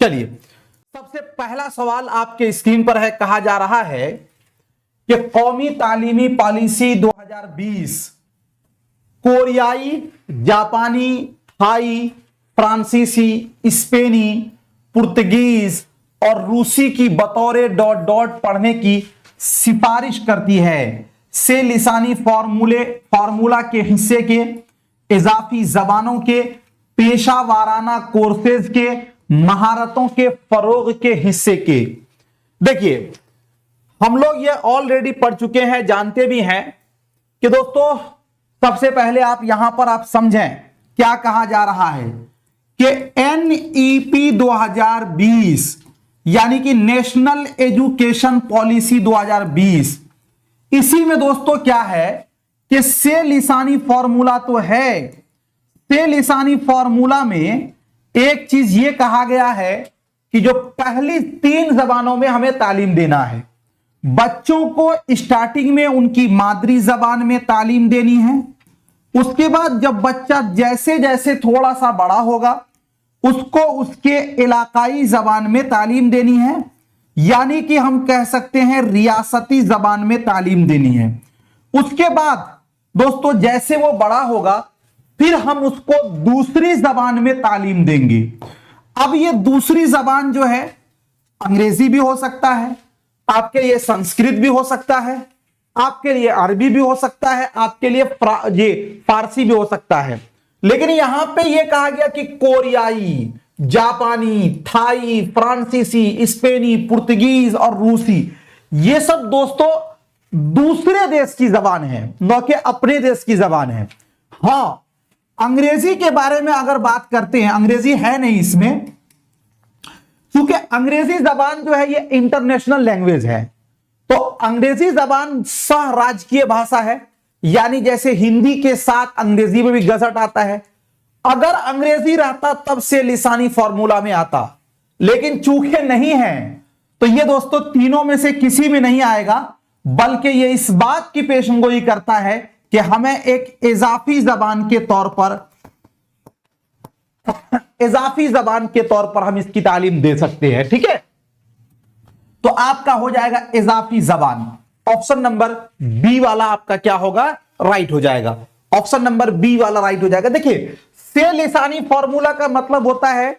चलिए, सबसे पहला सवाल आपके स्क्रीन पर है। कहा जा रहा है कि कौमी तालीमी पॉलिसी 2020 कोरियाई, जापानी, थाई, फ्रांसीसी, स्पेनी, पुर्तगीज और रूसी की बतौर डॉट डॉट पढ़ने की सिफारिश करती है। से लिसानी फार्मूला के हिस्से के, इजाफी जबानों के, पेशा वाराना कोर्सेज के, महारतों के फरोग के हिस्से के। देखिए, हम लोग ये ऑलरेडी पढ़ चुके हैं, जानते भी हैं कि दोस्तों सबसे पहले आप यहां पर आप समझें क्या कहा जा रहा है कि NEP 2020 यानी कि नेशनल एजुकेशन पॉलिसी 2020, इसी में दोस्तों क्या है कि से लिसानी फॉर्मूला तो है। से लिसानी फॉर्मूला में एक चीज ये कहा गया है कि जो पहली 3 जबानों में हमें तालीम देना है। बच्चों को स्टार्टिंग में उनकी मादरी जबान में तालीम देनी है। उसके बाद जब बच्चा जैसे जैसे थोड़ा सा बड़ा होगा उसको उसके इलाकाई जबान में तालीम देनी है, यानी कि हम कह सकते हैं रियासती जबान में तालीम देनी है। उसके बाद दोस्तों जैसे वो बड़ा होगा फिर हम उसको दूसरी जबान में तालीम देंगे। अब ये दूसरी जबान जो है अंग्रेजी भी हो सकता है, आपके लिए संस्कृत भी हो सकता है, आपके लिए अरबी भी हो सकता है, आपके लिए फारसी भी हो सकता है। लेकिन यहां पे ये कहा गया कि कोरियाई, जापानी, थाई, फ्रांसीसी, स्पेनी, पुर्तगीज और रूसी, ये सब दोस्तों दूसरे देश की जबान है, न कि अपने देश की जबान है। हां, अंग्रेजी के बारे में अगर बात करते हैं, अंग्रेजी है नहीं इसमें, क्योंकि अंग्रेजी जबान जो है ये इंटरनेशनल लैंग्वेज है। तो अंग्रेजी जबान सह राजकीय भाषा है, यानी जैसे हिंदी के साथ अंग्रेजी में भी गजट आता है। अगर अंग्रेजी रहता तब से लिसानी फॉर्मूला में आता, लेकिन चूंकि नहीं है तो ये दोस्तों तीनों में से किसी में नहीं आएगा, बल्कि ये इस बात की पेशेंगोई करता है कि हमें एक इजाफी जबान के तौर पर हम इसकी तालीम दे सकते हैं। ठीक है, तो आपका हो जाएगा इजाफी जबान। ऑप्शन नंबर बी वाला आपका क्या होगा, राइट हो जाएगा। ऑप्शन नंबर बी वाला राइट हो जाएगा। देखिए, से लिसानी फॉर्मूला का मतलब होता है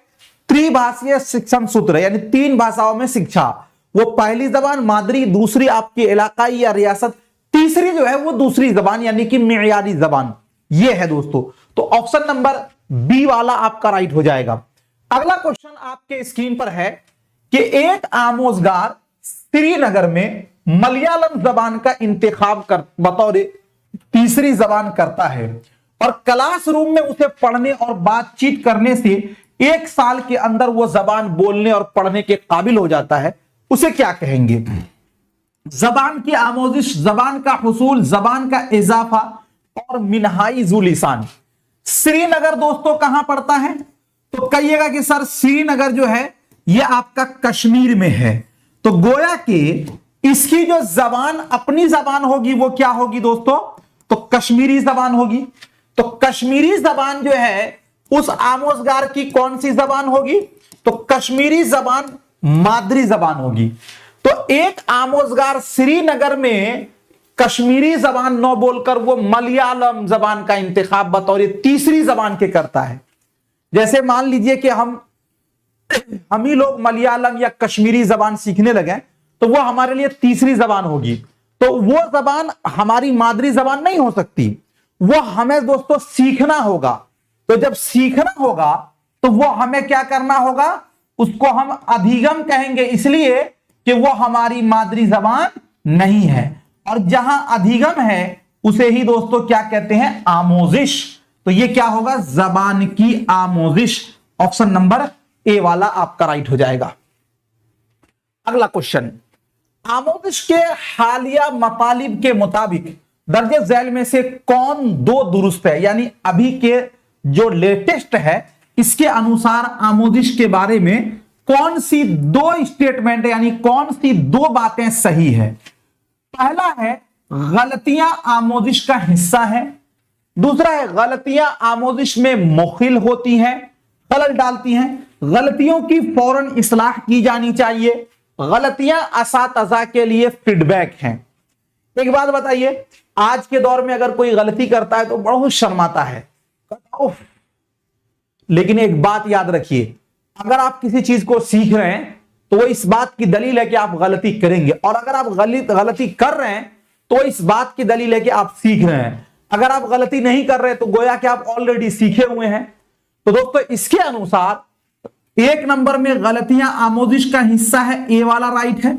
त्रिभाषीय शिक्षण सूत्र, यानी 3 भाषाओं में शिक्षा। वो पहली जबान मादरी, दूसरी आपकी इलाकाई या रियासत, तीसरी जो है वो दूसरी जबान यानी कि मियारी जबान। ये है दोस्तों, तो ऑप्शन नंबर बी वाला आपका राइट हो जाएगा। अगला क्वेश्चन आपके स्क्रीन पर है कि एक आमोजगार श्रीनगर में मलयालम जबान का इंतखाब बतौर तीसरी जबान करता है और क्लासरूम में उसे पढ़ने और बातचीत करने से 1 साल के अंदर वो जबान बोलने और पढ़ने के काबिल हो जाता है, उसे क्या कहेंगे? जबान की आमोजिश, जबान का हुसूल, जबान का इजाफा और मिनहाइजुल लिसान। श्रीनगर दोस्तों कहां पड़ता है? तो कहिएगा कि सर श्रीनगर जो है यह आपका कश्मीर में है। तो गोया कि इसकी जो जबान अपनी जबान होगी वो क्या होगी दोस्तों? तो कश्मीरी जबान होगी। तो कश्मीरी जबान जो है उस आमोजगार की कौन सी जबान होगी? तो कश्मीरी जबान मादरी जबान होगी। तो एक आमोजगार श्रीनगर में कश्मीरी जबान न बोलकर वो मलयालम जबान का इंतखाब बतौर तीसरी जबान के करता है। जैसे मान लीजिए कि हम ही लोग मलयालम या कश्मीरी जबान सीखने लगे तो वो हमारे लिए तीसरी जबान होगी। तो वो जबान हमारी मादरी जबान नहीं हो सकती, वो हमें दोस्तों सीखना होगा। तो जब सीखना होगा तो वो हमें क्या करना होगा? उसको हम अधिगम कहेंगे, इसलिए कि वो हमारी मादरी जबान नहीं है। और जहां अधिगम है उसे ही दोस्तों क्या कहते हैं? आमोजिश। तो ये क्या होगा? जबान की आमोजिश। ऑप्शन नंबर ए वाला आपका राइट हो जाएगा। अगला क्वेश्चन, आमोजिश के हालिया मतालिब के मुताबिक दर्जे झैल में से कौन 2 दुरुस्त है? यानी अभी के जो लेटेस्ट है इसके अनुसार आमोजिश के बारे में कौन सी 2 स्टेटमेंट यानी कौन सी 2 बातें सही है? पहला है गलतियां आमोजिश का हिस्सा है। दूसरा है गलतियां आमोजिश में मुखिल होती हैं, खलल डालती हैं। गलतियों की फौरन इस्लाह की जानी चाहिए। गलतियां असातिज़ा के लिए फीडबैक हैं। एक बात बताइए, आज के दौर में अगर कोई गलती करता है तो बहुत शर्माता है, लेकिन एक बात याद रखिए, अगर आप किसी चीज को सीख रहे हैं तो वो इस बात की दलील है कि आप गलती करेंगे, और अगर आप गलती कर रहे हैं तो इस बात की दलील है कि आप सीख रहे हैं। अगर आप गलती नहीं कर रहे तो गोया कि आप ऑलरेडी सीखे हुए हैं। तो दोस्तों, इसके अनुसार एक नंबर में गलतियां आमोजिश का हिस्सा है, ए वाला राइट है,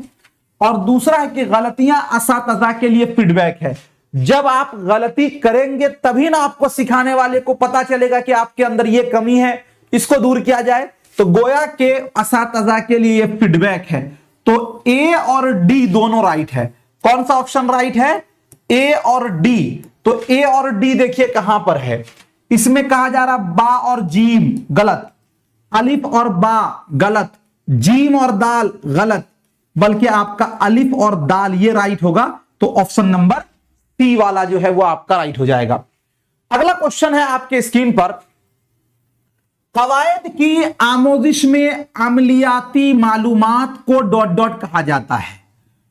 और दूसरा है कि गलतियां असातिज़ा के लिए फीडबैक है। जब आप गलती करेंगे तभी ना आपको सिखाने वाले को पता चलेगा कि आपके अंदर यह कमी है, इसको दूर किया जाए। तो गोया के असातिज़ा के लिए यह फीडबैक है। तो ए और डी दोनों राइट है। कौन सा ऑप्शन राइट है? ए और डी। तो ए और डी देखिए कहां पर है, इसमें कहा जा रहा बा और जीम गलत, अलिफ और बा गलत, जीम और दाल गलत, बल्कि आपका अलिफ और दाल ये राइट होगा। तो ऑप्शन नंबर सी वाला जो है वो आपका राइट हो जाएगा। अगला क्वेश्चन है आपके स्क्रीन पर, कवायद की आमोजिश में अमलियाती मालूमात को डॉट डॉट कहा जाता है।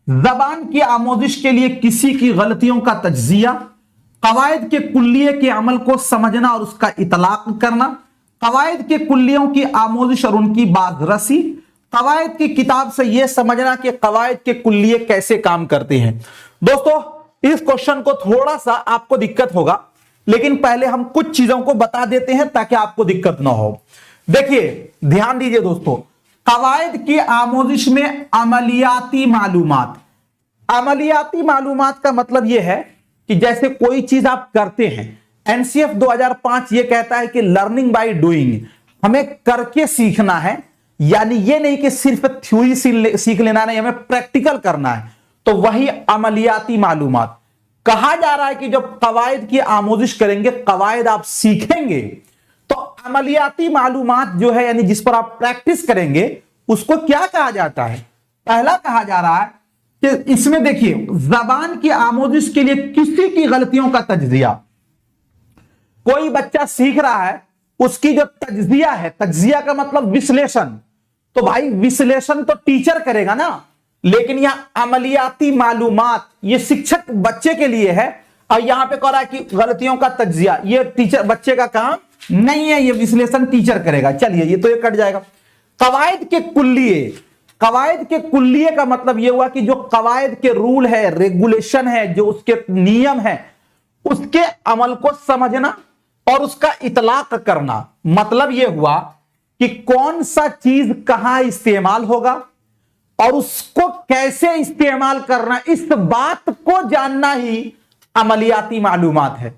जबान की आमोजिश के लिए किसी की गलतियों का तज्जिया, कवायद के कुल्लिये के अमल को समझना और उसका इतलाक करना, कवायद के कुल्लियों की आमोजिश और उनकी बाज़रसी, कवायद की किताब से यह समझना कि कवायद के कुल्लिये कैसे काम करते हैं। दोस्तों, इस क्वेश्चन को थोड़ा सा आपको दिक्कत होगा, लेकिन पहले हम कुछ चीजों को बता देते हैं ताकि आपको दिक्कत ना हो। देखिए, ध्यान दीजिए दोस्तों, कवायद की आमोजिश में अमलियाती मालूमात, अमलियाती मालूमात का मतलब यह है कि जैसे कोई चीज आप करते हैं, एनसीएफ 2005 यह कहता है कि लर्निंग बाय डूइंग, हमें करके सीखना है, यानी यह नहीं कि सिर्फ थ्योरी सीख लेना नहीं, हमें प्रैक्टिकल करना है। तो वही अमलियाती मालूमात कहा जा रहा है कि जब कवायद की आमोजिश करेंगे, कवायद आप सीखेंगे, तो अमलियाती मालूमात जो है यानी जिस पर आप प्रैक्टिस करेंगे उसको क्या कहा जाता है? पहला कहा जा रहा है कि इसमें देखिए, जबान की आमोजिश के लिए किसी की गलतियों का तज्जिया। कोई बच्चा सीख रहा है, उसकी जो तज्जिया है, तज्जिया का मतलब विश्लेषण, तो भाई विश्लेषण तो टीचर करेगा ना, लेकिन यहां अमलियाती मालूमात ये शिक्षक बच्चे के लिए है, और यहां पे कह रहा है कि गलतियों का तज्जिया ये टीचर, बच्चे का काम नहीं है, ये विश्लेषण टीचर करेगा। चलिए, ये तो ये कट जाएगा। कवायद के कुल्लिये, कवायद के कुल्लिये का मतलब ये हुआ कि जो कवायद के रूल है, रेगुलेशन है, जो उसके नियम है, उसके अमल को समझना और उसका इतलाक करना। मतलब यह हुआ कि कौन सा चीज कहां इस्तेमाल होगा और उसको कैसे इस्तेमाल करना, इस बात को जानना ही अमलियाती मालूमात है।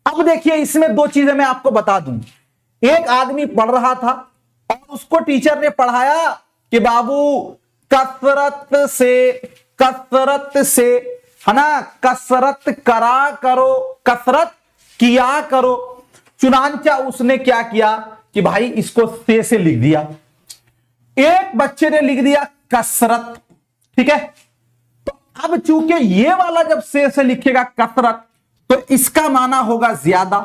अब देखिए, इसमें दो चीजें मैं आपको बता दूं। एक आदमी पढ़ रहा था और उसको टीचर ने पढ़ाया कि बाबू कसरत से है ना, कसरत करा करो, कसरत किया करो। चुनांचा उसने क्या किया कि भाई इसको से लिख दिया। एक बच्चे ने लिख दिया कसरत, ठीक है। तो अब चूंकि ये वाला जब से लिखेगा कसरत तो इसका माना होगा ज्यादा,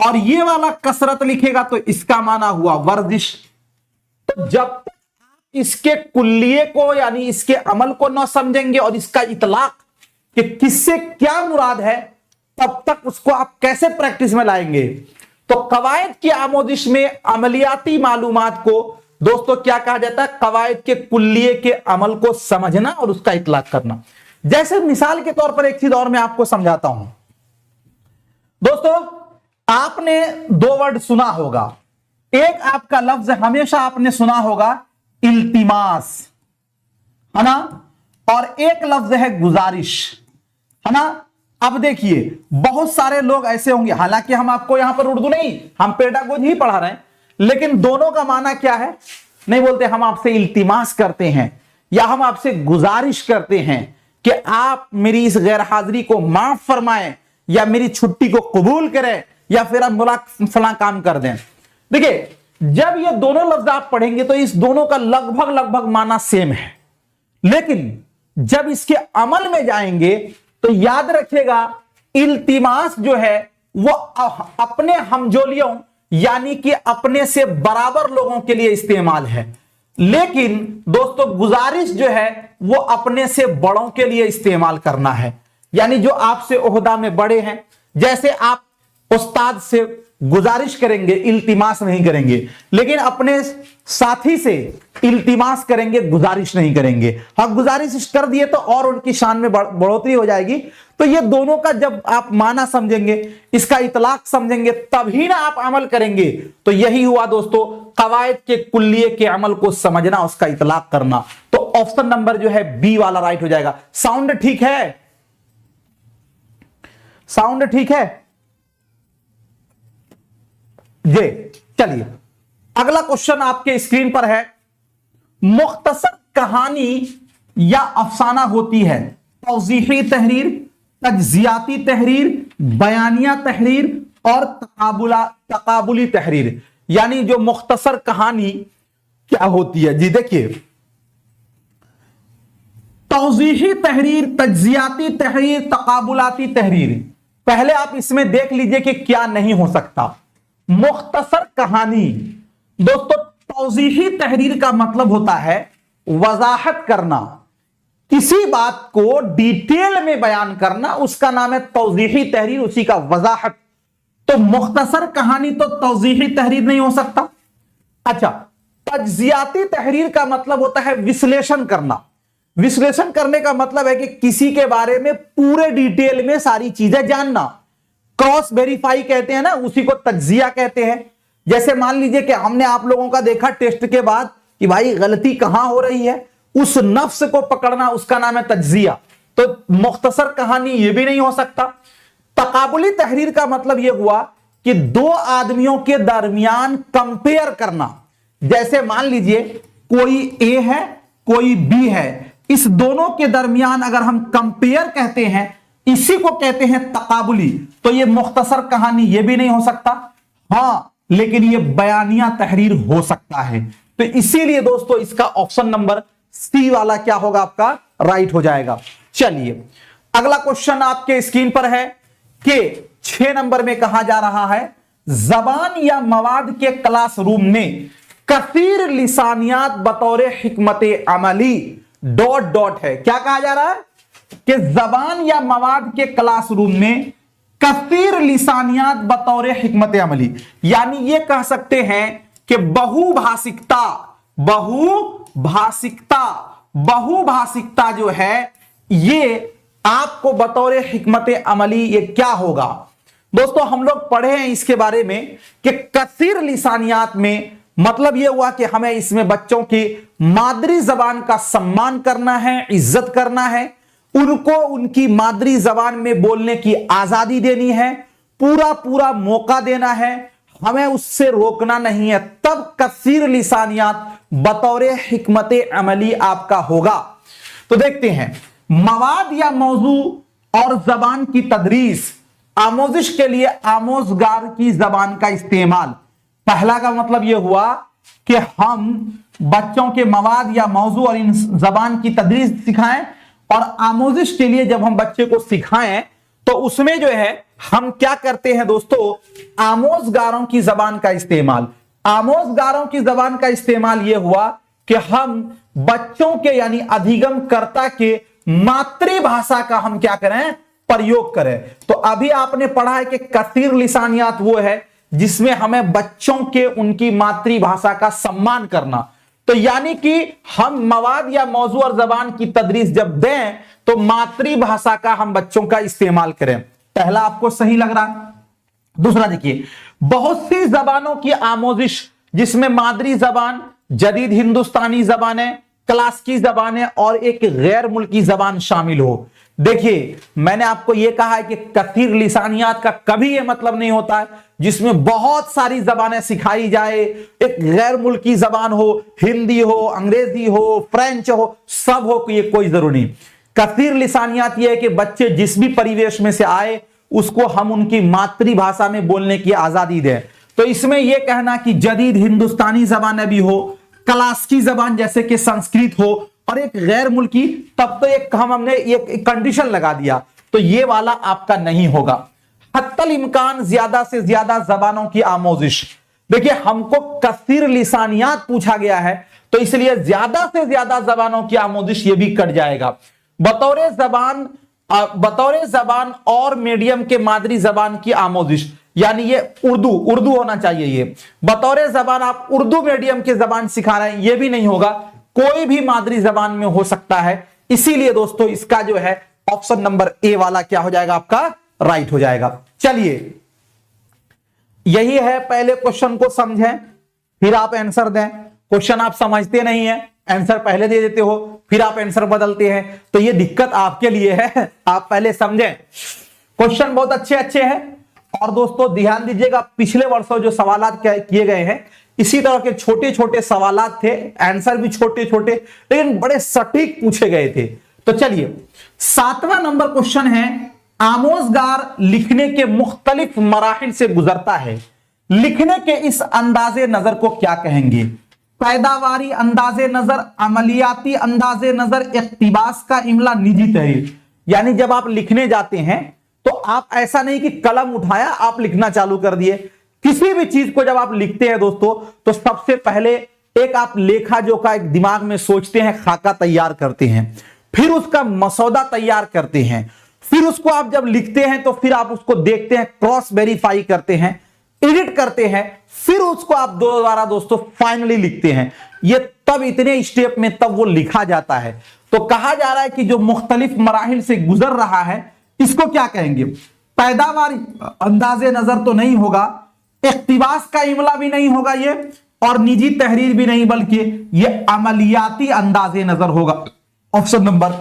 और ये वाला कसरत लिखेगा तो इसका माना हुआ वर्जिश। तो जब तक आप इसके कुल्लिये को यानी इसके अमल को न समझेंगे और इसका इतलाक कि किससे क्या मुराद है, तब तक उसको आप कैसे प्रैक्टिस में लाएंगे। तो कवायद की आमोजिश में अमलियाती मालूमात को दोस्तों क्या कहा जाता है? कवायद के कुल्लिये के अमल को समझना और उसका इतलाक करना। जैसे मिसाल के तौर पर एक चीज और मैं आपको समझाता हूं। दोस्तों, आपने दो वर्ड सुना होगा। एक आपका लफ्ज हमेशा आपने सुना होगा इल्तिमास, है ना, और एक लफ्ज है गुजारिश, है ना। अब देखिए, बहुत सारे लोग ऐसे होंगे, हालांकि हम आपको यहां पर उर्दू नहीं, हम पेडागोजी ही पढ़ा रहे हैं, लेकिन दोनों का माना क्या है? नहीं बोलते हम आपसे इल्तिमास करते हैं या हम आपसे गुजारिश करते हैं कि आप मेरी इस गैर हाजिरी को माफ फरमाएं या मेरी छुट्टी को कबूल करें या फिर आप फला काम कर दें। देखिए, जब ये दोनों लफ्ज आप पढ़ेंगे तो इस दोनों का लगभग माना सेम है, लेकिन जब इसके अमल में जाएंगे तो याद रखिएगा, इल्तिमास जो है वो अपने हमजोलियों यानी कि अपने से बराबर लोगों के लिए इस्तेमाल है। लेकिन दोस्तों गुजारिश जो है वो अपने से बड़ों के लिए इस्तेमाल करना है, यानी जो आपसे ओहदा में बड़े हैं। जैसे आप उस्ताद से गुजारिश करेंगे, इल्तिमास नहीं करेंगे, लेकिन अपने साथी से इल्तिमास करेंगे, गुजारिश नहीं करेंगे। हाँ, गुजारिश कर दिए तो और उनकी शान में बढ़ोतरी हो जाएगी। तो ये दोनों का जब आप माना समझेंगे, इसका इतलाक समझेंगे, तभी ना आप अमल करेंगे। तो यही हुआ दोस्तों, कवायद के कुल्लिये के अमल को समझना, उसका इतलाक करना। तो ऑप्शन नंबर जो है बी वाला राइट हो जाएगा। साउंड ठीक है? साउंड ठीक है जी? चलिए अगला क्वेश्चन आपके स्क्रीन पर है। मुख्तसर कहानी या अफसाना होती है तौज़ीही तहरीर, तज्ज़ियाती तहरीर, बयानिया तहरीर और तकाबुली तहरीर। यानी जो मुख्तसर कहानी क्या होती है जी? देखिए, तौज़ीही तहरीर, तज्ज़ियाती तहरीर, तकाबुलाती तहरीर। पहले आप इसमें देख लीजिए कि क्या नहीं हो सकता। मुख्तसर कहानी दोस्तों, तौज़ीही तहरीर का मतलब होता है वजाहत करना, किसी बात को डिटेल में बयान करना, उसका नाम है तौज़ीही तहरीर, उसी का वजाहत। तो मुख्तसर कहानी तो तौज़ीही तहरीर नहीं हो सकता। अच्छा, तज्ज़ियाती तहरीर का मतलब होता है विश्लेषण करना। विश्लेषण करने का मतलब है कि किसी के बारे में पूरे डिटेल में सारी चीजें जानना। क्रॉस वेरीफाई कहते हैं ना, उसी को तज्जिया कहते हैं। जैसे मान लीजिए कि हमने आप लोगों का देखा टेस्ट के बाद कि भाई गलती कहां हो रही है, उस नफ्स को पकड़ना, उसका नाम है तज्जिया। तो मुख्तसर कहानी यह भी नहीं हो सकता। तकाबुली तहरीर का मतलब यह हुआ कि दो आदमियों के दरमियान कंपेयर करना। जैसे मान लीजिए कोई ए है, कोई बी है, इस दोनों के दरमियान अगर हम कंपेयर कहते हैं, इसी को कहते हैं तकाबुली। तो ये मुख्तसर कहानी ये भी नहीं हो सकता। हां, लेकिन ये बयानिया तहरीर हो सकता है। तो इसीलिए दोस्तों इसका ऑप्शन नंबर सी वाला क्या होगा, आपका राइट हो जाएगा। चलिए अगला क्वेश्चन आपके स्क्रीन पर है कि 6 नंबर में कहा जा रहा है, जबान या मवाद के क्लासरूम में कसीर लिसानियात बतौर हिकमत अमली डॉट डॉट है। क्या कहा जा रहा है कि जबान या मवाद के क्लासरूम में कसीर लिसानियात बतौर हिकमत अमली, यानी यह कह सकते हैं कि बहुभाषिकता जो है ये आपको बतौर हिकमत अमली ये क्या होगा। दोस्तों हम लोग पढ़े हैं इसके बारे में कि कसीर लिसानियात में मतलब यह हुआ कि हमें इसमें बच्चों की मादरी जबान का सम्मान करना है, इज्जत करना है, उनको उनकी मादरी जबान में बोलने की आजादी देनी है, पूरा मौका देना है, हमें उससे रोकना नहीं है। तब कसीर लिसानियात बतौर हिकमत अमली आपका होगा। तो देखते हैं, मवाद या मौजू और जबान की तदरीस, आमोजिश के लिए आमोजगार की जबान का इस्तेमाल। पहला का मतलब यह हुआ कि हम बच्चों के मवाद या मौजू और इन जबान की तदरीस सिखाएं, और आमोजिश के लिए जब हम बच्चे को सिखाएं तो उसमें जो है हम क्या करते हैं दोस्तों, आमोजगारों की जबान का इस्तेमाल। आमोजगारों की जबान का इस्तेमाल यह हुआ कि हम बच्चों के यानी अधिगम कर्ता के मातृभाषा का हम क्या करें, प्रयोग करें। तो अभी आपने पढ़ा है कि कसीर लिसानियात वो है जिसमें हमें बच्चों के उनकी मातृभाषा का सम्मान करना। तो यानी कि हम मवाद या मौजू और जबान की तदरीस जब दें तो मातृभाषा का हम बच्चों का इस्तेमाल करें। पहला आपको सही लग रहा है। दूसरा देखिए, बहुत सी जबानों की आमोजिश जिसमें मादरी जबान, जदीद हिंदुस्तानी जबानें, क्लासिकी जबानें और एक गैर मुल्की जबान शामिल हो। देखिए मैंने आपको यह कहा है कि कसीर लिसानियात का कभी यह मतलब नहीं होता है जिसमें बहुत सारी जबानें सिखाई जाए, एक गैर मुल्की जबान हो, हिंदी हो, अंग्रेजी हो, फ्रेंच हो, सब हो, ये कोई जरूरी नहीं। कसीर लिसानियात यह है कि बच्चे जिस भी परिवेश में से आए उसको हम उनकी मातृभाषा में बोलने की आजादी दें। तो इसमें यह कहना कि जदीद हिंदुस्तानी जबानें भी हो, क्लासिकी जबान जैसे कि संस्कृत हो और एक गैर मुल्की, तब तो एक हमने एक कंडीशन लगा दिया, तो ये वाला आपका नहीं होगा। हत्तल इम्कान ज्यादा से ज्यादा जबानों की आमोजिश, देखिए हमको कसीर लिसानियात पूछा गया है, तो इसलिए ज्यादा से ज्यादा जबानों की आमोदिश ये भी कट जाएगा। बतौर जबान और मीडियम के मादरी जबान की आमोदिश, यानी ये उर्दू होना चाहिए। ये बतौर जबान आप उर्दू मीडियम की जबान सिखा रहे हैं, ये भी नहीं होगा, कोई भी मादरी जबान में हो सकता है। इसीलिए दोस्तों इसका जो है ऑप्शन नंबर ए वाला क्या हो जाएगा, आपका राइट हो जाएगा। चलिए यही है, पहले क्वेश्चन को समझें फिर आप आंसर दें। क्वेश्चन आप समझते नहीं है, आंसर पहले दे देते हो, फिर आप आंसर बदलते हैं, तो ये दिक्कत आपके लिए है। आप पहले समझें। क्वेश्चन बहुत अच्छे अच्छे हैं, और दोस्तों ध्यान दीजिएगा, पिछले वर्षों जो सवालात किए गए हैं इसी तरह के छोटे छोटे सवालात थे, आंसर भी छोटे छोटे लेकिन बड़े सटीक पूछे गए थे। तो चलिए 7वां नंबर क्वेश्चन है, आमोजगार लिखने के मुख्तलिफ मराहिल से गुजरता है, लिखने के इस अंदाजे नजर को क्या कहेंगे? पैदावारी अंदाजे नजर, अमलियाती अंदाजे नजर, इक्तिबास का इमला, निजी तहरीर। यानी जब आप लिखने जाते हैं तो आप ऐसा नहीं कि कलम उठाया आप लिखना चालू कर दिए। किसी भी चीज को जब आप लिखते हैं दोस्तों, तो सबसे पहले एक आप लेखा जोखा एक दिमाग में सोचते हैं, खाका तैयार करते हैं, फिर उसका मसौदा तैयार करते हैं, फिर उसको आप जब लिखते हैं तो फिर आप उसको देखते हैं, क्रॉस वेरीफाई करते हैं, एडिट करते हैं, फिर उसको आप दोबारा दोस्तों फाइनली लिखते हैं। ये तब इतने स्टेप में तब वो लिखा जाता है। तो कहा जा रहा है कि जो मुख्तलिफ मराहिल से गुजर रहा है इसको क्या कहेंगे? पैदावारी अंदाजे नजर तो नहीं होगा, इक्तिबास का इमला भी नहीं होगा ये, और निजी तहरीर भी नहीं, बल्कि ये अमलियाती अंदाजे नजर होगा। ऑप्शन नंबर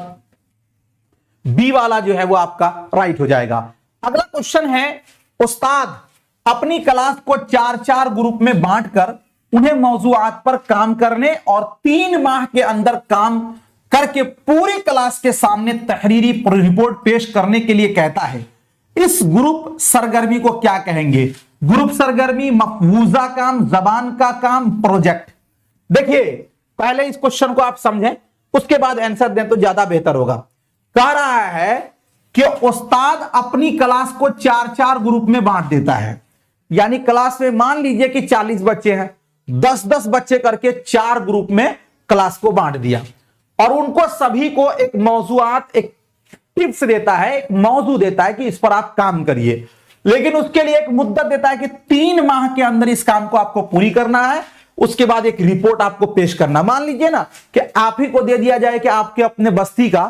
बी वाला जो है वो आपका राइट हो जाएगा। अगला क्वेश्चन है, उस्ताद अपनी क्लास को 4-4 ग्रुप में बांटकर उन्हें मौजूआत पर काम करने और 3 माह के अंदर काम करके पूरी क्लास के सामने तहरीरी रिपोर्ट पेश करने के लिए कहता है। इस ग्रुप सरगर्मी को क्या कहेंगे? ग्रुप सरगर्मी, मफूजा काम, जबान का काम, प्रोजेक्ट। देखिए पहले इस क्वेश्चन को आप समझें, उसके बाद आंसर दें तो ज्यादा बेहतर होगा। कह रहा है कि उस्ताद अपनी क्लास को 4-4 ग्रुप में बांट देता है, यानी क्लास में मान लीजिए कि 40 बच्चे हैं, 10-10 बच्चे करके 4 ग्रुप में क्लास को बांट दिया, और उनको सभी को एक मौजूआत, एक टिप्स देता है, एक मौजू देता है कि इस पर आप काम करिए, लेकिन उसके लिए एक मुद्दत देता है कि 3 माह के अंदर इस काम को आपको पूरी करना है, उसके बाद एक रिपोर्ट आपको पेश करना। मान लीजिए ना कि आप ही को दे दिया जाए कि आपके अपने बस्ती का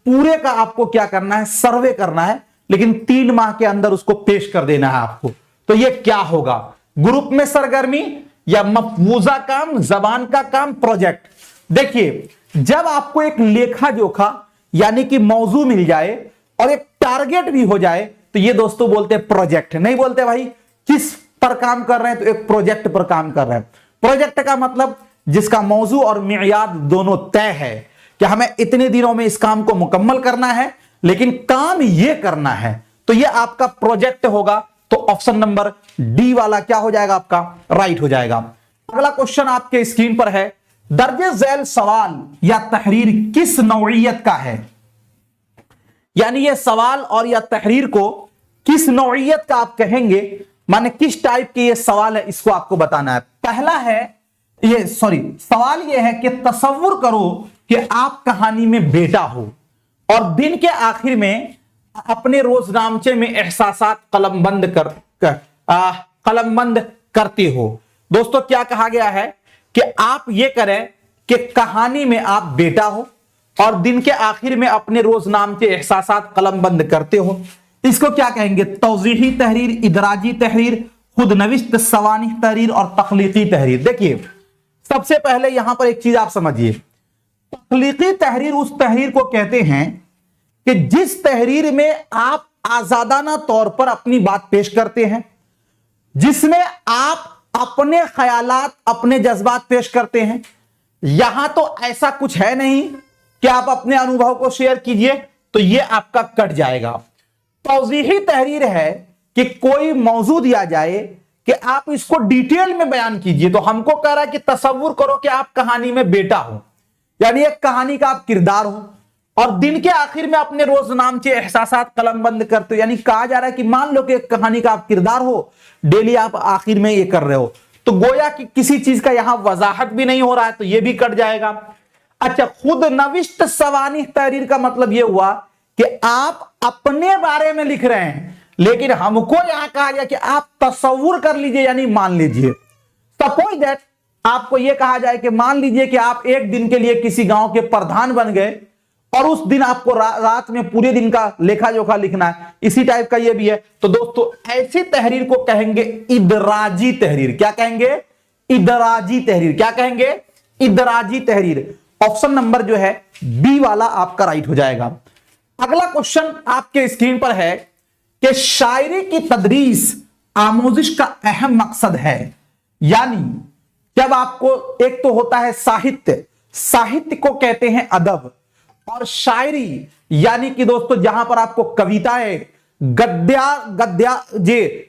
पूरे का आपको क्या करना है, सर्वे करना है, लेकिन 3 माह के अंदर उसको पेश कर देना है आपको, तो यह क्या होगा? ग्रुप में सरगर्मी या मफूजा काम, जबान का काम, प्रोजेक्ट। देखिए जब आपको एक लेखा जोखा यानी कि मौजू मिल जाए और एक टारगेट भी हो जाए, तो ये दोस्तों बोलते हैं प्रोजेक्ट। नहीं बोलते भाई किस पर काम कर रहे हैं, तो एक प्रोजेक्ट पर काम कर रहे हैं। प्रोजेक्ट का मतलब जिसका मौजू और मियाद दोनों तय है कि हमें इतने दिनों में इस काम को मुकम्मल करना है, लेकिन काम ये करना है, तो ये आपका प्रोजेक्ट होगा। तो ऑप्शन नंबर डी वाला क्या हो जाएगा, आपका राइट हो जाएगा। अगला क्वेश्चन आपके स्क्रीन पर है, दर्जे झैल सवाल या तहरीर किस नौइयत का है? यानी ये सवाल और या तहरीर को किस नौइयत का आप कहेंगे, माने किस टाइप के ये सवाल है, इसको आपको बताना है। पहला है सवाल ये है कि तसव्वुर करो कि आप कहानी में बेटा हो और दिन के आखिर में अपने रोजनामचे में एहसासात कलमबंद करते हो। दोस्तों क्या कहा गया है कि आप ये करें कि कहानी में आप बेटा हो और दिन के आखिर में अपने रोजनामचे एहसासात कलमबंद करते हो। इसको क्या कहेंगे? तौज़ीही तहरीर, इदराजी तहरीर, खुदनविश्त सवानिह तहरीर और तख्लीकी तहरीर। देखिए सबसे पहले यहां पर एक चीज आप समझिए, तख्लीकी तहरीर उस तहरीर को कहते हैं कि जिस तहरीर में आप आजादाना तौर पर अपनी बात पेश करते हैं, जिसमें आप अपने ख्यालात, अपने जज्बात पेश करते हैं। यहां तो ऐसा कुछ है नहीं कि आप अपने अनुभव को शेयर कीजिए, तो यह आपका कट जाएगा। तौज़ीही तहरीर है कि कोई मौजू दिया जाए कि आप इसको डिटेल में बयान कीजिए। तो हमको कह रहा है कि तसव्वुर करो कि आप कहानी में बेटा हो, यानी एक कहानी का आप किरदार हो और दिन के आखिर में अपने रोजनामचे एहसासात कलमबंद करते हो। यानी कहा जा रहा है कि मान लो कि एक कहानी का आप किरदार हो, डेली आप आखिर में ये कर रहे हो, तो गोया कि किसी चीज का यहां वजाहत भी नहीं हो रहा है, तो यह भी कट जाएगा। अच्छा, खुद नविष्ट सवानी तहरीर का मतलब यह हुआ कि आप अपने बारे में लिख रहे हैं, लेकिन हमको यहां कहा गया कि आप तस्वुर कर लीजिए, यानी मान लीजिए। सपोज दैट आपको यह कहा जाए कि मान लीजिए कि आप एक दिन के लिए किसी गांव के प्रधान बन गए और उस दिन आपको रात में पूरे दिन का लेखा जोखा लिखना है, इसी टाइप का यह भी है। तो दोस्तों ऐसी तहरीर को कहेंगे इदराजी तहरीर। क्या कहेंगे? इदराजी तहरीर। क्या कहेंगे? इदराजी तहरीर। ऑप्शन नंबर जो है बी वाला आपका राइट हो जाएगा। अगला क्वेश्चन आपके स्क्रीन पर है कि शायरी की तदरीस आमोजिश का अहम मकसद है। यानी जब आपको एक तो होता है साहित्य, साहित्य को कहते हैं अदब, और शायरी यानी कि दोस्तों जहां पर आपको कविताएं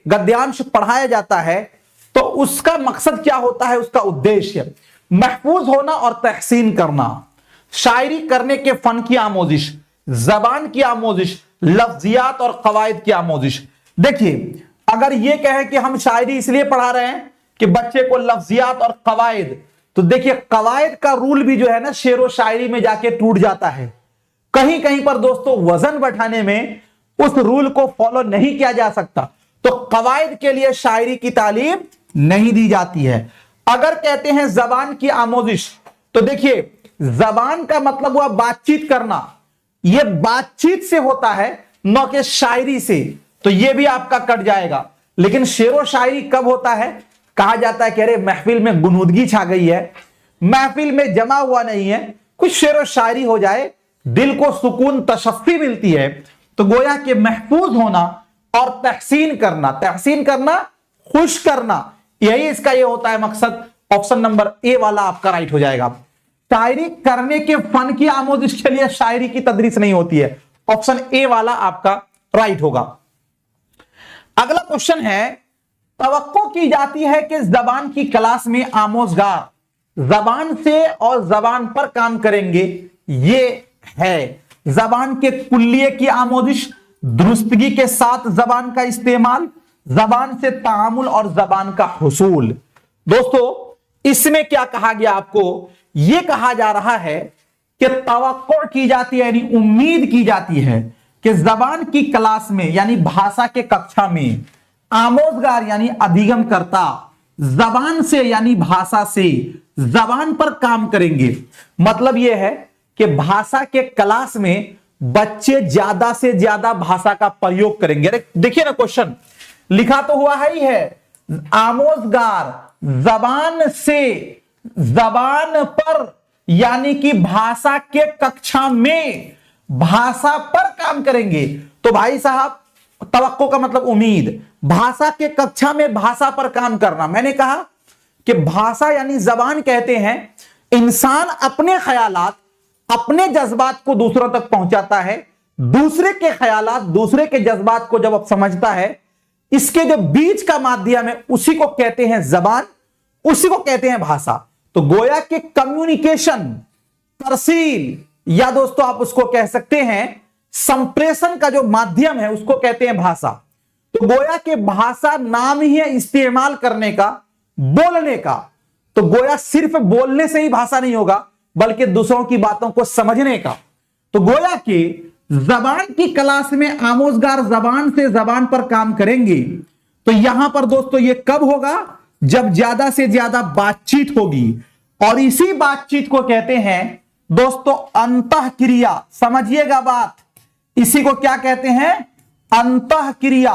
गद्यांश पढ़ाया जाता है, तो उसका मकसद क्या होता है? उसका उद्देश्य महफूज होना और तहसीन करना। शायरी करने के फन की आमोजिश, जबान की आमोजिश, लफ्जियात और कवायद की आमोजिश। देखिए, अगर यह कहें कि हम शायरी इसलिए पढ़ा रहे हैं कि बच्चे को लफ्जियात और कवायद, तो देखिए कवायद का रूल भी जो है ना शेरो शायरी में जाके टूट जाता है। कहीं कहीं पर दोस्तों वजन बैठाने में उस रूल को फॉलो नहीं किया जा सकता, तो कवायद के लिए शायरी की तालीम नहीं दी जाती है। अगर कहते हैं जबान की आमोजिश, तो देखिए जबान का मतलब हुआ बातचीत करना, यह बातचीत से होता है न कि शायरी से, तो यह भी आपका कट जाएगा। लेकिन शेरो शायरी कब होता है? कहा जाता है कि अरे महफिल में गुनूदगी छा गई है, महफिल में जमा हुआ नहीं है, कुछ शेरो शायरी हो जाए, दिल को सुकून तशफ़ी मिलती है। तो गोया के महफूज होना और तहसीन करना, खुश करना, यही इसका ये होता है मकसद। ऑप्शन नंबर ए वाला आपका राइट हो जाएगा। शायरी करने के फन की आमोजिश के लिए शायरी की तदरीस नहीं होती है। ऑप्शन ए वाला आपका राइट होगा। अगला क्वेश्चन है, तवक्को की जाती है कि जबान की क्लास में आमोजगार जबान से और जबान पर काम करेंगे। ये है जबान के कुल्लिये की आमोजिश, दुरुस्तगी के साथ जबान का इस्तेमाल, जबान से तामुल और जबान का हुसूल। दोस्तों इसमें क्या कहा गया आपको? यह कहा जा रहा है कि तवक्को की जाती है, यानी उम्मीद की जाती है कि जबान की क्लास में यानी भाषा के कक्षा में आमोजगार यानी अधिगम करता जबान से यानी भाषा से जबान पर काम करेंगे। मतलब यह है कि भाषा के क्लास में बच्चे ज्यादा से ज्यादा भाषा का प्रयोग करेंगे। अरे देखिए ना, क्वेश्चन लिखा तो हुआ ही है, आमोजगार जबान से जबान पर यानी कि भाषा के कक्षा में भाषा पर काम करेंगे। तो भाई साहब तवक्को का मतलब उम्मीद, भाषा के कक्षा में भाषा पर काम करना। मैंने कहा कि भाषा यानी जबान कहते हैं इंसान अपने ख्यालात, अपने जज्बात को दूसरों तक पहुंचाता है, दूसरे के ख्यालात, दूसरे के जज्बात को जब समझता है, इसके जो बीच का माध्यम है उसी को कहते हैं जबान, उसी को कहते हैं भाषा। तो गोया के कम्युनिकेशन, तरसील या दोस्तों आप उसको कह सकते हैं संप्रेषण का जो माध्यम है उसको कहते हैं भाषा। तो गोया के भाषा नाम ही है इस्तेमाल करने का, बोलने का। तो गोया सिर्फ बोलने से ही भाषा नहीं होगा बल्कि दूसरों की बातों को समझने का। तो गोया के जबान की क्लास में आमोजगार जबान से जबान पर काम करेंगे। तो यहां पर दोस्तों ये कब होगा? जब ज्यादा से ज्यादा बातचीत होगी, और इसी बातचीत को कहते हैं दोस्तों अंतःक्रिया। समझिएगा बात, इसी को क्या कहते हैं? अंतःक्रिया।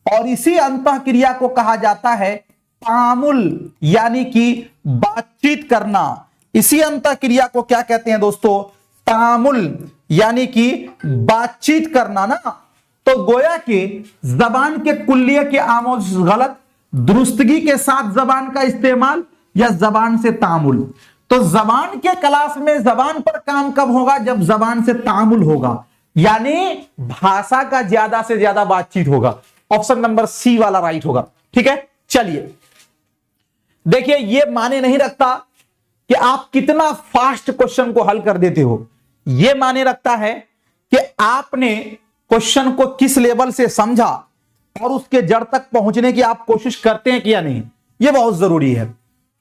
और इसी अंतःक्रिया को कहा जाता है तामुल, यानी कि बातचीत करना। इसी अंतःक्रिया को क्या कहते हैं दोस्तों? तामुल, यानी कि बातचीत करना ना। तो गोया के जबान के कुल्लिये के आमोज गलत, दुरुस्तगी के साथ जबान का इस्तेमाल या जबान से तामुल। तो जबान के क्लास में जबान पर काम कब होगा? जब जबान से तामुल होगा, यानी भाषा का ज्यादा से ज्यादा बातचीत होगा। ऑप्शन नंबर सी वाला राइट होगा। ठीक है, चलिए देखिए, यह माने नहीं रखता कि आप कितना फास्ट क्वेश्चन को हल कर देते हो। यह माने रखता है कि आपने क्वेश्चन को किस लेवल से समझा और उसके जड़ तक पहुंचने की आप कोशिश करते हैं कि या नहीं। यह बहुत जरूरी है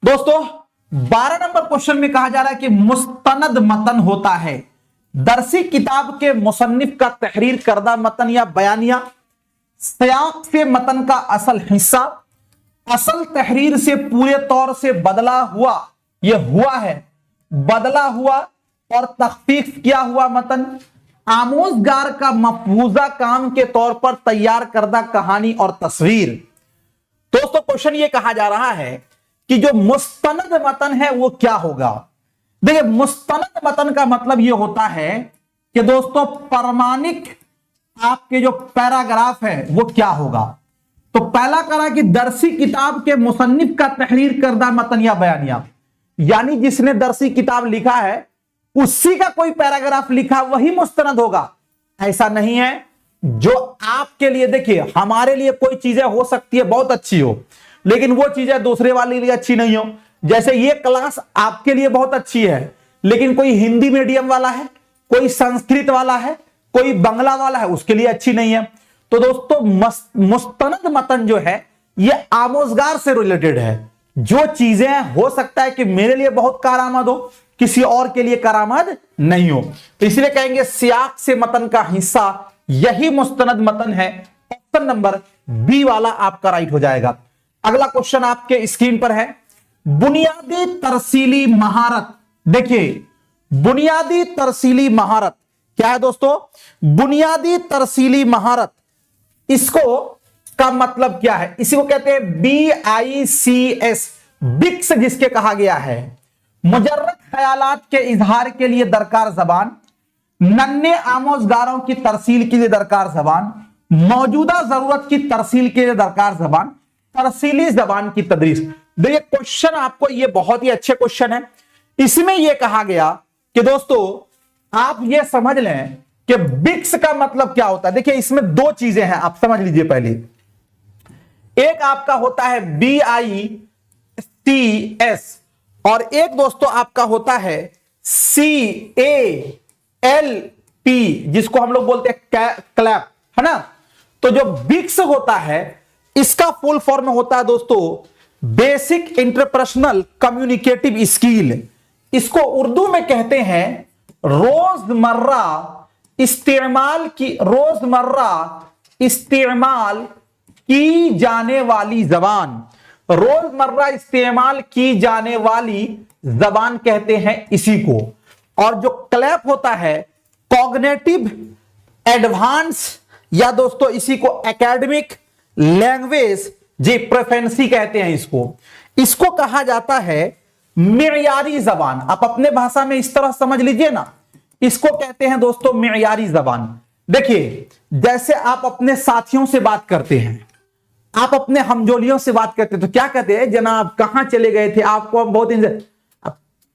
दोस्तों। 12 नंबर क्वेश्चन में कहा जा रहा है कि मुस्तनद मतन होता है दरसी किताब के मुसन्निफ का तहरीर करदा मतन या बयानिया, सयाक से मतन का असल हिस्सा, असल तहरीर से पूरे तौर से बदला हुआ, यह हुआ है बदला हुआ और तख्फीफ किया हुआ मतन, आमोजगार का मफूजा काम के तौर पर तैयार करदा कहानी और तस्वीर। दोस्तों क्वेश्चन यह कहा जा रहा है कि जो मुस्तनद मतन है वो क्या होगा। देखिए मुस्तनद मतन का मतलब यह होता है कि दोस्तों प्रमाणिक आपके जो पैराग्राफ है वो क्या होगा। तो पहला करा कि दरसी किताब के मुसन्निफ का तहरीर करदा मतन या बयानिया, यानी जिसने दरसी किताब लिखा है उसी का कोई पैराग्राफ लिखा वही मुस्तनद होगा। ऐसा नहीं है जो आपके लिए, देखिए हमारे लिए कोई चीजें हो सकती है बहुत अच्छी हो, लेकिन वो चीजें दूसरे वाले लिए अच्छी नहीं हो। जैसे ये क्लास आपके लिए बहुत अच्छी है, लेकिन कोई हिंदी मीडियम वाला है, कोई संस्कृत वाला है, कोई बांग्ला वाला है, उसके लिए अच्छी नहीं है। तो दोस्तों मुस्तनद मतन जो है ये आमोजगार से रिलेटेड है। जो चीजें हो सकता है कि मेरे लिए बहुत कारआमद हो, किसी और के लिए कारआमद नहीं हो, तो इसलिए कहेंगे सियाक से मतन का हिस्सा, यही मुस्तनद मतन है। ऑप्शन नंबर बी वाला आपका राइट हो जाएगा। अगला क्वेश्चन आपके स्क्रीन पर है, बुनियादी तरसीली महारत। देखिए बुनियादी तरसीली महारत क्या है दोस्तों, बुनियादी तरसीली महारत, इसको का मतलब क्या है, इसी को कहते हैं BICS, बिक्स जिसके कहा गया है। मुजर्रद ख्यालात के इजहार के लिए दरकार जबान, नन्हे आमोजगारों की तरसील के लिए दरकार जबान, मौजूदा जरूरत की तरसील के लिए दरकार जबान, तरसीली जबान की तदरीस। देखिए क्वेश्चन आपको ये बहुत ही अच्छे क्वेश्चन है। इसमें यह कहा गया कि दोस्तों आप ये समझ लें कि बिक्स का मतलब क्या होता है। देखिए इसमें दो चीजें हैं, आप समझ लीजिए। पहले एक आपका होता है BICS और एक दोस्तों आपका होता है CALP, जिसको हम लोग बोलते हैं क्लैप, है ना। तो जो बिक्स होता है इसका फुल फॉर्म होता है दोस्तों बेसिक इंटरपर्सनल कम्युनिकेटिव स्किल। इसको उर्दू में कहते हैं रोजमर्रा इस्तेमाल की जाने वाली जबान, रोजमर्रा इस्तेमाल की जाने वाली जबान कहते हैं इसी को। और जो क्लैप होता है कॉग्निटिव एडवांस, या दोस्तों इसी को एकेडमिक लैंग्वेज जी प्रेफरेंसी कहते हैं। इसको कहा जाता है मियारी जबान। आप अपने भाषा में इस तरह समझ लीजिए ना, इसको कहते हैं दोस्तों मियारी जबान। देखिए जैसे आप अपने साथियों से बात करते हैं, आप अपने हमजोलियों से बात करते हैं, तो क्या कहते हैं, जनाब कहां चले गए थे, आपको हम बहुत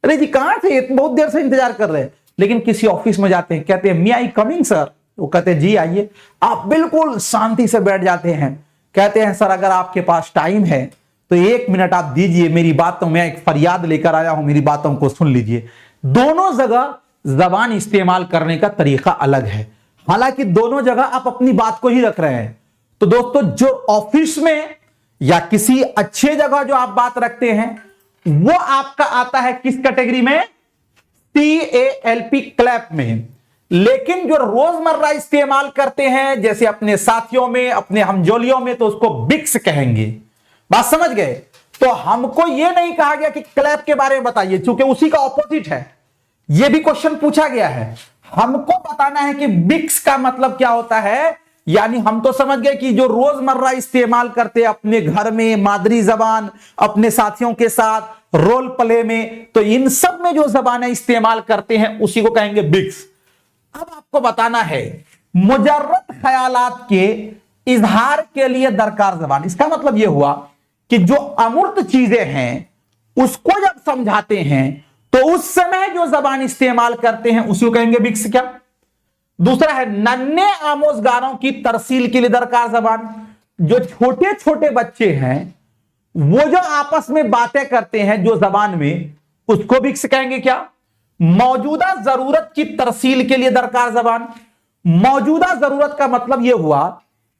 अरे जी कहां थे, बहुत देर से इंतजार कर रहे हैं। लेकिन किसी ऑफिस में जाते हैं, कहते हैं मी आई कमिंग सर, वो कहते हैं जी आइए। आप बिल्कुल शांति से बैठ जाते हैं, कहते हैं सर अगर आपके पास टाइम है तो 1 मिनट आप दीजिए, मेरी बातों में एक फरियाद लेकर आया हूं, मेरी बातों को सुन लीजिए। दोनों जगह जबान इस्तेमाल करने का तरीका अलग है, हालांकि दोनों जगह आप अपनी बात को ही रख रहे हैं। तो दोस्तों जो ऑफिस में या किसी अच्छे जगह जो आप बात रखते हैं वो आपका आता है किस कैटेगरी में, CALP क्लैप में। लेकिन जो रोजमर्रा इस्तेमाल करते हैं जैसे अपने साथियों में, अपने हमजोलियों में, तो उसको बिक्स कहेंगे। बात समझ गए। तो हमको यह नहीं कहा गया कि क्लैप के बारे में बताइए, क्योंकि उसी का ऑपोजिट है। यह भी क्वेश्चन पूछा गया है, हमको बताना है कि बिक्स का मतलब क्या होता है। यानी हम तो समझ गए कि जो रोजमर्रा इस्तेमाल करते हैं अपने घर में, मादरी जबान, अपने साथियों के साथ, रोल प्ले में, तो इन सब में जो जबानें इस्तेमाल करते हैं उसी को कहेंगे बिक्स। अब आपको बताना है मुजर्रद ख्यालात के इजहार के लिए दरकार जबान। इसका मतलब यह हुआ कि जो अमूर्त चीजें हैं उसको जब समझाते हैं तो उस समय जो जबान इस्तेमाल करते हैं उसी को कहेंगे बिक्स। क्या दूसरा है नन्हे आमोजगारों की तरसील के लिए दरकार जबान। जो छोटे छोटे बच्चे हैं वो जो आपस में बातें करते हैं जो जबान में, उसको बिक्स कहेंगे। क्या मौजूदा जरूरत की तरसील के लिए दरकार जबान। मौजूदा जरूरत का मतलब यह हुआ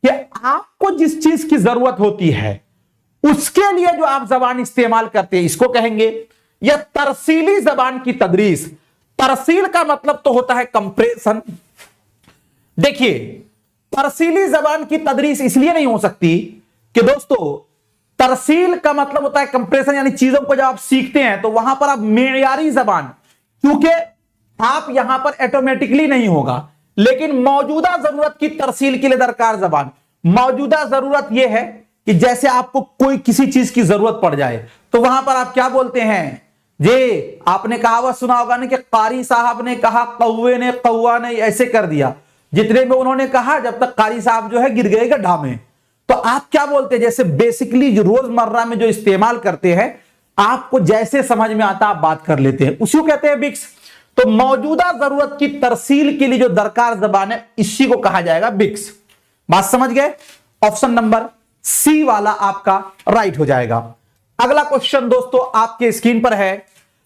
कि आपको जिस चीज की जरूरत होती है उसके लिए जो आप जबान इस्तेमाल करते हैं इसको कहेंगे या तरसीली जबान की तदरीस। तरसील का मतलब तो होता है कंप्रेशन। देखिए, तरसीली जबान की तदरीस इसलिए नहीं हो सकती कि दोस्तों तरसील का मतलब होता है कंप्रेशन, यानी चीजों को जब आप सीखते हैं तो वहां पर आप मेयारी जबान, क्योंकि आप यहां पर ऑटोमेटिकली नहीं होगा, लेकिन मौजूदा जरूरत की तरसील के लिए दरकार जबान। मौजूदा जरूरत यह है कि जैसे आपको कोई किसी चीज की जरूरत पड़ जाए तो वहां पर आप क्या बोलते हैं जे, आपने कहावत सुना होगा ना कि कारी साहब ने कहा कौवे ने कौवा ने ऐसे कर दिया, जितने में उन्होंने कहा जब तक कारी साहब जो है गिर गए गड्ढा में। तो आप क्या बोलते हैं, जैसे बेसिकली रोजमर्रा में जो इस्तेमाल करते हैं, आपको जैसे समझ में आता आप बात कर लेते हैं, उसी को कहते हैं बिक्स। तो मौजूदा जरूरत की तरसील के लिए जो दरकार जबान है इसी को कहा जाएगा बिक्स। बात समझ गए? ऑप्शन नंबर सी वाला आपका राइट हो जाएगा। अगला क्वेश्चन दोस्तों आपके स्क्रीन पर है,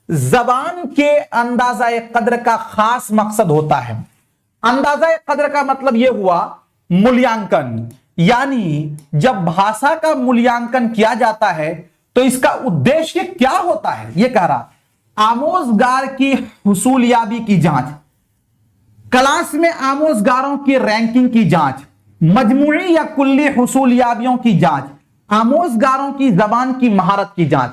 जबान के अंदाजा कद्र का खास मकसद होता है। अंदाजा कद्र का मतलब यह हुआ मूल्यांकन, यानी जब भाषा का मूल्यांकन किया जाता है तो इसका उद्देश्य क्या होता है। यह कह रहा आमोजगार की हुसूलियाबी की जांच, क्लास में आमोजगारों की रैंकिंग की जांच, मजमूई या कुल्ली हुसूलियाबियों की जांच, आमोजगारों की जबान की महारत की जांच।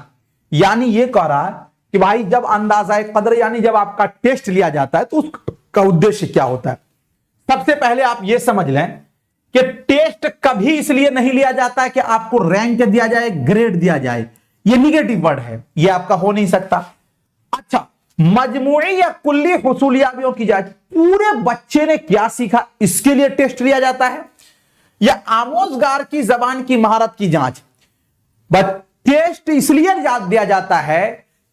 यानी यह कह रहा है कि भाई जब अंदाजा कद्र यानी जब आपका टेस्ट लिया जाता है तो उसका उद्देश्य क्या होता है। सबसे पहले आप यह समझ लें कि टेस्ट कभी इसलिए नहीं लिया जाता है कि आपको रैंक दिया जाए, ग्रेड दिया जाए। यह निगेटिव वर्ड है, यह आपका हो नहीं सकता। अच्छा, मजमूई या कुल्ली हुसूलियाबियों की जांच, पूरे बच्चे ने क्या सीखा इसके लिए टेस्ट लिया जाता है, या आमोजगार की जबान की महारत की जांच। टेस्ट इसलिए दिया जाता है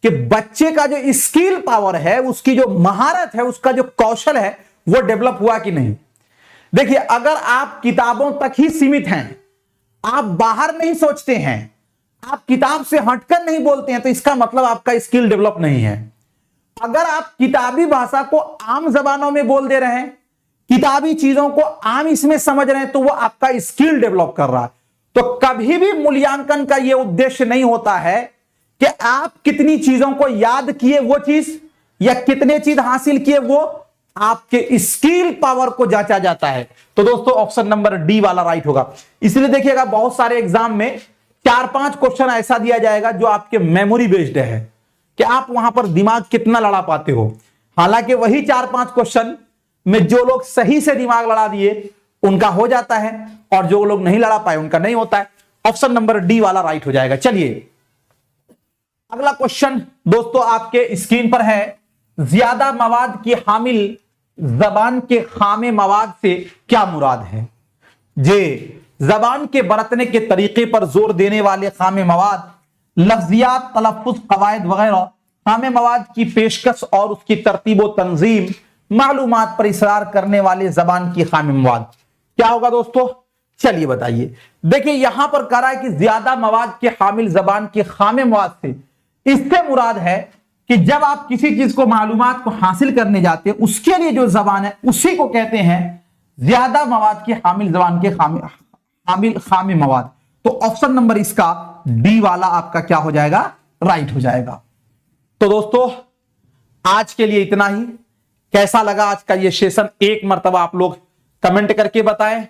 कि बच्चे का जो स्किल पावर है, उसकी जो महारत है, उसका जो कौशल है वो डेवलप हुआ कि नहीं। देखिए, अगर आप किताबों तक ही सीमित हैं, आप बाहर नहीं सोचते हैं, आप किताब से हटकर नहीं बोलते हैं, तो इसका मतलब आपका स्किल डेवलप नहीं है। अगर आप किताबी भाषा को आम जबानों में बोल दे रहे हैं, किताबी चीजों को आम इसमें समझ रहे हैं, तो वो आपका स्किल डेवलप कर रहा है। तो कभी भी मूल्यांकन का यह उद्देश्य नहीं होता है कि आप कितनी चीजों को याद किए वो चीज, या कितने चीज हासिल किए, वो आपके स्किल पावर को जांचा जाता है। तो दोस्तों ऑप्शन नंबर डी वाला राइट होगा। इसलिए देखिएगा बहुत सारे एग्जाम में 4-5 क्वेश्चन ऐसा दिया जाएगा जो आपके मेमोरी बेस्ड है कि आप वहां पर दिमाग कितना लड़ा पाते हो। हालांकि वही 4-5 क्वेश्चन में जो लोग सही से दिमाग लड़ा दिए उनका हो जाता है, और जो लोग नहीं लड़ा पाए उनका नहीं होता है। ऑप्शन नंबर डी वाला राइट हो जाएगा। चलिए अगला क्वेश्चन दोस्तों आपके स्क्रीन पर है, ज्यादा मवाद की हामिल जबान के खामे मवाद से क्या मुराद है। जे जबान के बरतने के तरीके पर जोर देने वाले खामे मवाद, लफ्जियात, तलफ्फुज, कवायद वगैरह, खामे मवाद की पेशकश और उसकी तरतीब व तंजीम, मालूमात पर इसरार करने वाले जबान की खामे मवाद। क्या होगा दोस्तों, चलिए बताइए। देखिए यहां पर कह रहा है कि ज्यादा मवाद के हामिल जबान के खामे मवाद से, इससे मुराद है कि जब आप किसी चीज को मालूमात को हासिल करने जाते हैं उसके लिए जो जबान है उसी को कहते हैं ज्यादा मवाद के हामिल जबान के खामे मवाद। तो ऑप्शन नंबर इसका डी वाला आपका क्या हो जाएगा, राइट हो जाएगा। तो दोस्तों आज के लिए इतना ही। कैसा लगा आज का ये सेशन, एक मर्तबा आप लोग कमेंट करके बताएं।